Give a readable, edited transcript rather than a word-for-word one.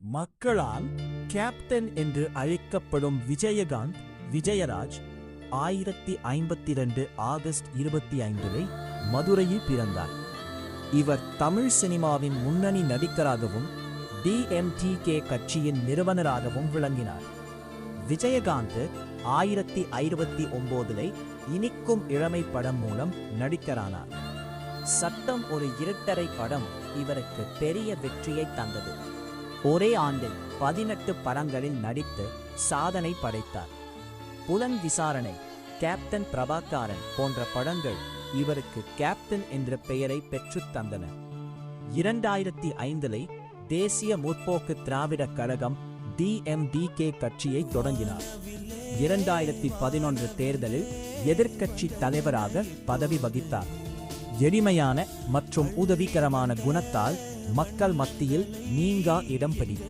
மக்களால் கேப்டன் என்று அழைக்கப்படும் விஜயகாந்த் விஜயராஜ் 1052 ஆகஸ்ட் 25 மதுரையில் பிறந்தார். இவர் தமிழ் சினிமாவின் முன்னணி நடிகராகவும் DMTK கட்சியின் நிறுவனராகவும் விளங்கினார். விஜயகாந்த் 1059 இனிக்கும் இளமை படம் மூலம் நடிகரானார். சட்டம் ஒரு இருட்டரை படம் இவருக்கு பெரிய வெற்றியை தந்தது. ஒரே ஆண்டில் 18 படங்களில் நடித்து சாதனை படைத்தார். புலன் விசாரணை, கேப்டன் பிரபாகரன் போன்ற படங்கள் இவருக்கு கேப்டன் என்ற பெயரை பெற்றுத் தந்தன. 2005 தேசிய முற்போக்கு திராவிட கழகம் DMDK கட்சியை தொடங்கினார். 2011 தேர்தலில் எதிர்க்கட்சி தலைவராக பதவி வகித்தார். எளிமையான மற்றும் உதவிகரமான குணத்தால் மக்கள் மத்தியில் நீங்கா இடம் பிடித்தார்.